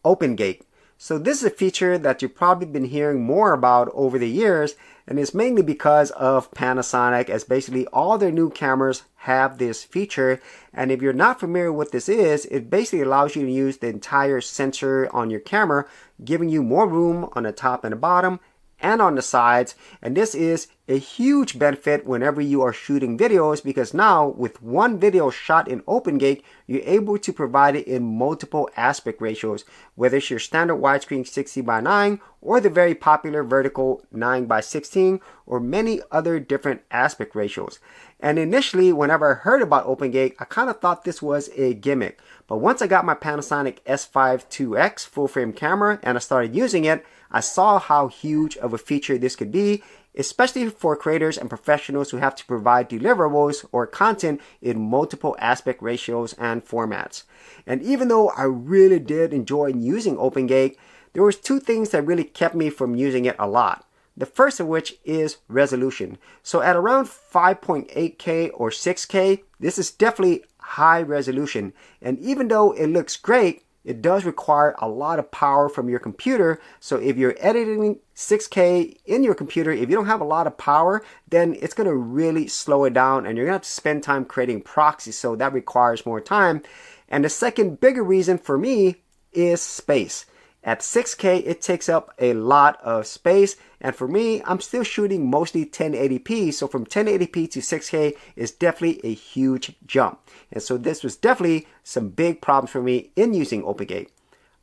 OpenGate. So this is a feature that you've probably been hearing more about over the years, and it's mainly because of Panasonic, as basically all their new cameras have this feature. And if you're not familiar with what this is, it basically allows you to use the entire sensor on your camera, giving you more room on the top and the bottom and on the sides. And this is a huge benefit whenever you are shooting videos, because now with one video shot in OpenGate, you're able to provide it in multiple aspect ratios, whether it's your standard widescreen 60:9 or the very popular vertical 9:16 or many other different aspect ratios. And initially, whenever I heard about OpenGate, I kind of thought this was a gimmick. But once I got my Panasonic S5 IIX full frame camera and I started using it, I saw how huge of a feature this could be, especially for creators and professionals who have to provide deliverables or content in multiple aspect ratios and formats. And even though I really did enjoy using OpenGate, there was two things that really kept me from using it a lot. The first of which is resolution. So at around 5.8K or 6K, this is definitely high resolution. And even though it looks great, it does require a lot of power from your computer. So if you're editing 6K in your computer, if you don't have a lot of power, then it's going to really slow it down and you're going to have to spend time creating proxies. So that requires more time. And the second bigger reason for me is space. At 6K, it takes up a lot of space. And for me, I'm still shooting mostly 1080p. So from 1080p to 6K is definitely a huge jump. And so this was definitely some big problems for me in using OpenGate.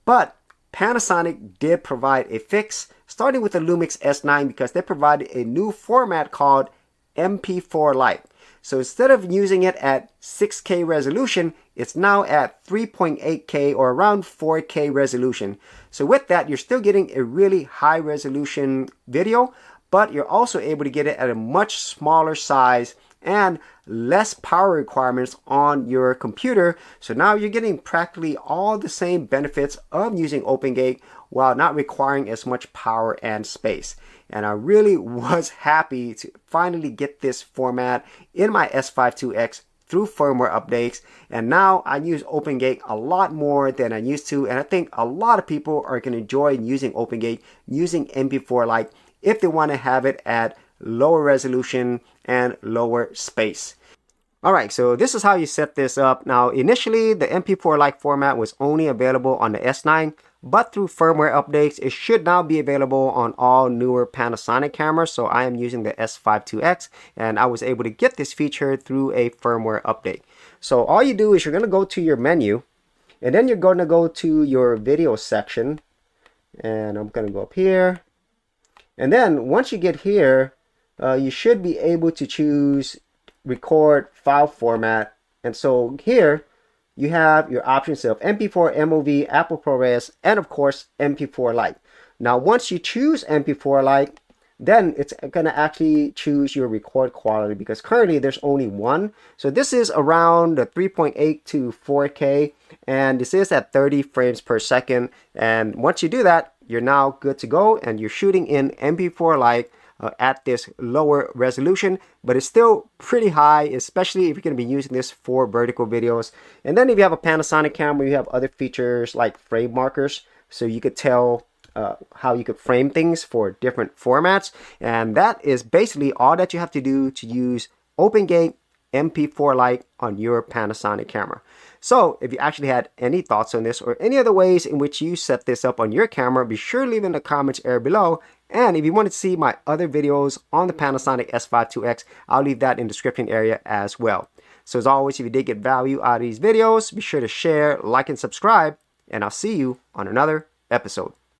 But Panasonic did provide a fix, starting with the Lumix S9, because they provided a new format called MP4 Lite. So instead of using it at 6K resolution, it's now at 3.8K or around 4K resolution. So with that, you're still getting a really high resolution video, but you're also able to get it at a much smaller size and less power requirements on your computer. So now you're getting practically all the same benefits of using OpenGate while not requiring as much power and space. And I really was happy to finally get this format in my S5 IIX through firmware updates. And now I use OpenGate a lot more than I used to. And I think a lot of people are going to enjoy using OpenGate, using MP4 Lite, if they want to have it at lower resolution and lower space. Alright, so this is how you set this up. Now initially the MP4 Lite format was only available on the S9, but through firmware updates it should now be available on all newer Panasonic cameras. So I am using the S5 IIX and I was able to get this feature through a firmware update. So all you do is you're going to go to your menu and then you're going to go to your video section, and I'm going to go up here, and then once you get here you should be able to choose record file format. And so here you have your options of MP4, MOV, Apple ProRes, and of course MP4 Lite. Now once you choose MP4 Lite, then it's going to actually choose your record quality, because currently there's only one. So this is around the 3.8 to 4K, and this is at 30 frames per second. And once you do that, you're now good to go and you're shooting in MP4 Lite at this lower resolution, but it's still pretty high, especially if you're going to be using this for vertical videos. And then if you have a Panasonic camera, you have other features like frame markers, so you could tell how you could frame things for different formats. And that is basically all that you have to do to use OpenGate MP4 Lite on your Panasonic camera. So if you actually had any thoughts on this or any other ways in which you set this up on your camera, be sure to leave in the comments area below. And if you want to see my other videos on the Panasonic S5 IIX, I'll leave that in the description area as well. So as always, if you did get value out of these videos, be sure to share, like, and subscribe, and I'll see you on another episode.